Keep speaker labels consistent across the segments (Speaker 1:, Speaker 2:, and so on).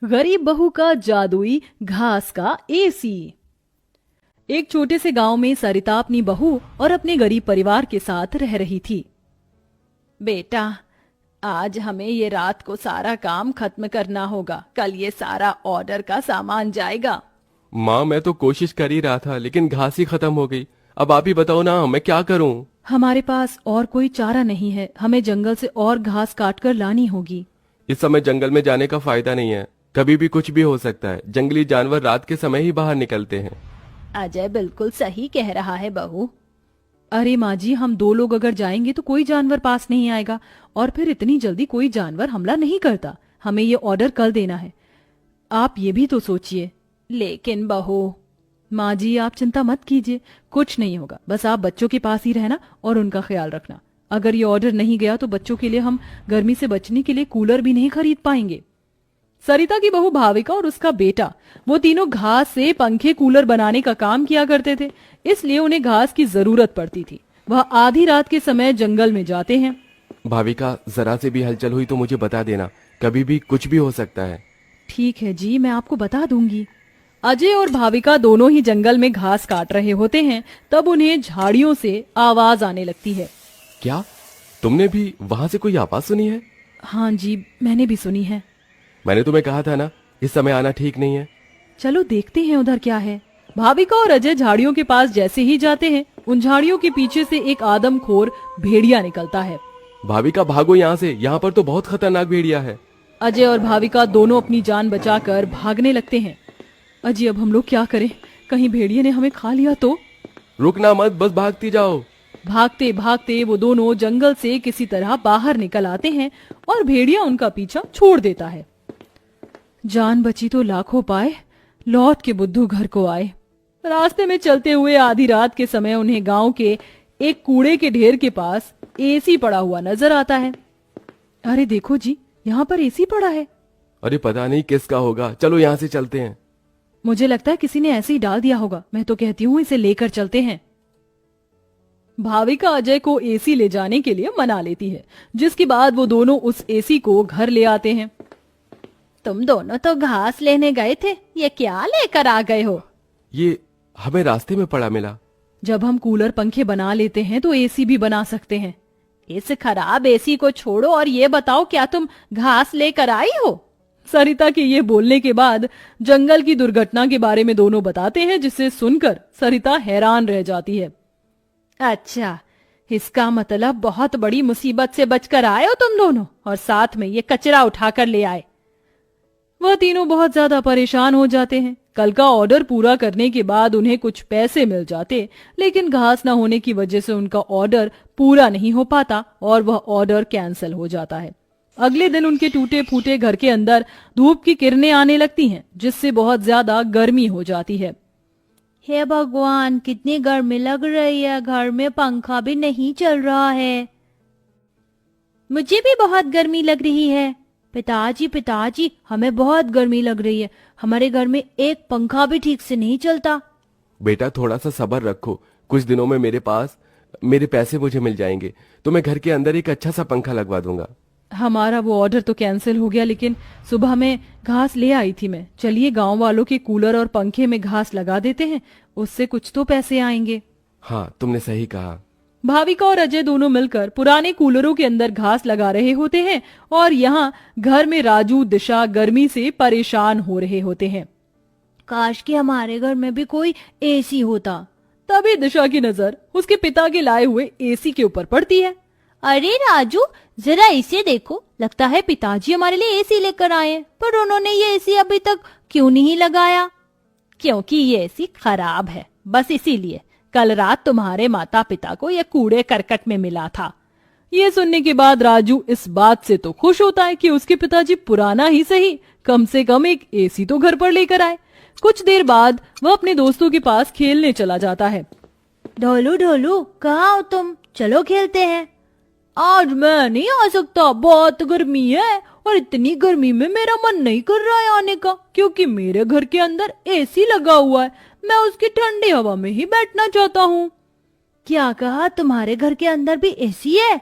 Speaker 1: गरीब बहू का जादुई घास का एसी। एक छोटे से गांव में सरिता अपनी बहू और अपने गरीब परिवार के साथ रह रही थी। बेटा, आज हमें ये रात को सारा काम खत्म करना होगा, कल ये सारा ऑर्डर का सामान जाएगा।
Speaker 2: माँ, मैं तो कोशिश कर ही रहा था लेकिन घास ही खत्म हो गई। अब आप ही बताओ ना, मैं क्या करूँ।
Speaker 1: हमारे पास और कोई चारा नहीं है, हमें जंगल से और घास काट कर लानी होगी।
Speaker 2: इस समय जंगल में जाने का फायदा नहीं है, कभी भी कुछ भी हो सकता है। जंगली जानवर रात के समय ही बाहर निकलते हैं।
Speaker 1: अजय बिल्कुल सही कह रहा है बहू। अरे माँ जी, हम दो लोग अगर जाएंगे तो कोई जानवर पास नहीं आएगा, और फिर इतनी जल्दी कोई जानवर हमला नहीं करता। हमें ये ऑर्डर कल देना है, आप ये भी तो सोचिए। लेकिन बहू। माँ जी, आप चिंता मत कीजिए, कुछ नहीं होगा। बस आप बच्चों के पास ही रहना और उनका ख्याल रखना। अगर ये ऑर्डर नहीं गया तो बच्चों के लिए हम गर्मी से बचने के लिए कूलर भी नहीं खरीद पाएंगे। सरिता की बहू भाविका और उसका बेटा, वो तीनों घास से पंखे कूलर बनाने का काम किया करते थे, इसलिए उन्हें घास की जरूरत पड़ती थी। वह आधी रात के समय जंगल में जाते हैं।
Speaker 2: भाविका, जरा से भी हलचल हुई तो मुझे बता देना, कभी भी कुछ भी हो सकता है।
Speaker 1: ठीक है जी, मैं आपको बता दूंगी। अजय और भाविका दोनों ही जंगल में घास काट रहे होते हैं, तब उन्हें झाड़ियों से आवाज आने लगती है।
Speaker 2: क्या तुमने भी वहां से कोई आवाज सुनी है?
Speaker 1: हाँ जी, मैंने भी सुनी है।
Speaker 2: मैंने तुम्हें कहा था ना, इस समय आना ठीक नहीं है।
Speaker 1: चलो देखते हैं उधर क्या है। भाविका और अजय झाड़ियों के पास जैसे ही जाते हैं, उन झाड़ियों के पीछे से एक आदमखोर भेड़िया निकलता है।
Speaker 2: भाविका, भागो यहाँ से, यहाँ पर तो बहुत खतरनाक भेड़िया है।
Speaker 1: अजय और भाविका दोनों अपनी जान बचाकर भागने लगते हैं। अजय, अब हम लोग क्या करें? कहीं भेड़िए ने हमें खा लिया तो?
Speaker 2: रुकना मत, बस भागती जाओ।
Speaker 1: भागते भागते वो दोनों जंगल से किसी तरह बाहर निकल आते हैं और भेड़िया उनका पीछा छोड़ देता है। जान बची तो लाखों पाए, लौट के बुद्धू घर को आए। रास्ते में चलते हुए आधी रात के समय उन्हें गांव के एक कूड़े के ढेर के पास एसी पड़ा हुआ नजर आता है। अरे देखो जी, यहाँ पर एसी पड़ा है।
Speaker 2: अरे पता नहीं किसका होगा, चलो यहाँ से चलते हैं।
Speaker 1: मुझे लगता है किसी ने ऐसे ही डाल दिया होगा। मैं तो कहती हूँ इसे लेकर चलते हैं। भाविका अजय को एसी ले जाने के लिए मना लेती है, जिसके बाद वो दोनों उस एसी को घर ले आते हैं। तुम दोनों तो घास लेने गए थे, ये क्या लेकर आ गए हो?
Speaker 2: ये हमें रास्ते में पड़ा मिला।
Speaker 1: जब हम कूलर पंखे बना लेते हैं तो एसी भी बना सकते हैं। इस खराब एसी को छोड़ो और ये बताओ, क्या तुम घास लेकर आई हो? सरिता के ये बोलने के बाद जंगल की दुर्घटना के बारे में दोनों बताते हैं, जिसे सुनकर सरिता हैरान रह जाती है। अच्छा, इसका मतलब बहुत बड़ी मुसीबत से बचकर आए हो तुम दोनों, और साथ में ये कचरा उठाकर ले आए। वह तीनों बहुत ज्यादा परेशान हो जाते हैं। कल का ऑर्डर पूरा करने के बाद उन्हें कुछ पैसे मिल जाते, लेकिन घास न होने की वजह से उनका ऑर्डर पूरा नहीं हो पाता और वह ऑर्डर कैंसिल हो जाता है। अगले दिन उनके टूटे फूटे घर के अंदर धूप की किरणें आने लगती हैं, जिससे बहुत ज्यादा गर्मी हो जाती है। हे भगवान, कितनी गर्मी लग रही है, घर में पंखा भी नहीं चल रहा है। मुझे भी बहुत गर्मी लग रही है। पिताजी पिताजी, हमें बहुत गर्मी लग रही है, हमारे घर में एक पंखा भी ठीक से नहीं चलता।
Speaker 2: बेटा, थोड़ा सा सब्र रखो, कुछ दिनों में मेरे पैसे मुझे मिल जाएंगे, तो मैं घर के अंदर एक अच्छा सा पंखा लगवा दूंगा।
Speaker 1: हमारा वो ऑर्डर तो कैंसिल हो गया, लेकिन सुबह में घास ले आई थी मैं। चलिए गांव वालों के कूलर और पंखे में घास लगा देते हैं, उससे कुछ तो पैसे आएंगे।
Speaker 2: हाँ, तुमने सही कहा।
Speaker 1: भाविका और अजय दोनों मिलकर पुराने कूलरों के अंदर घास लगा रहे होते हैं, और यहाँ घर में राजू दिशा गर्मी से परेशान हो रहे होते हैं। काश कि हमारे घर में भी कोई एसी होता। तभी दिशा की नजर उसके पिता के लाए हुए एसी के ऊपर पड़ती है। अरे राजू, जरा इसे देखो, लगता है पिताजी हमारे लिए एसी लेकर आए हैं, पर उन्होंने ये एसी अभी तक क्यों नहीं लगाया? क्योंकि ये एसी खराब है, बस इसीलिए। कल रात तुम्हारे माता पिता को यह कूड़े करकट में मिला था। ये सुनने के बाद राजू इस बात से तो खुश होता है कि उसके पिताजी पुराना ही सही, कम से कम एक एसी तो घर पर लेकर आए। कुछ देर बाद वह अपने दोस्तों के पास खेलने चला जाता है। ढोलू ढोलू, कहाँ हो तुम? चलो खेलते हैं। आज मैं नहीं आ सकता, बहुत गर्मी है, और इतनी गर्मी में मेरा मन नहीं कर रहा है आने का, क्योंकि मेरे घर के अंदर एसी लगा हुआ है। मैं उसकी ठंडी हवा में ही बैठना चाहता हूँ। क्या कहा? तुम्हारे घर के अंदर भी एसी है?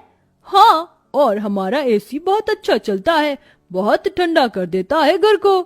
Speaker 1: हाँ, और हमारा एसी बहुत अच्छा चलता है, बहुत ठंडा कर देता है घर को।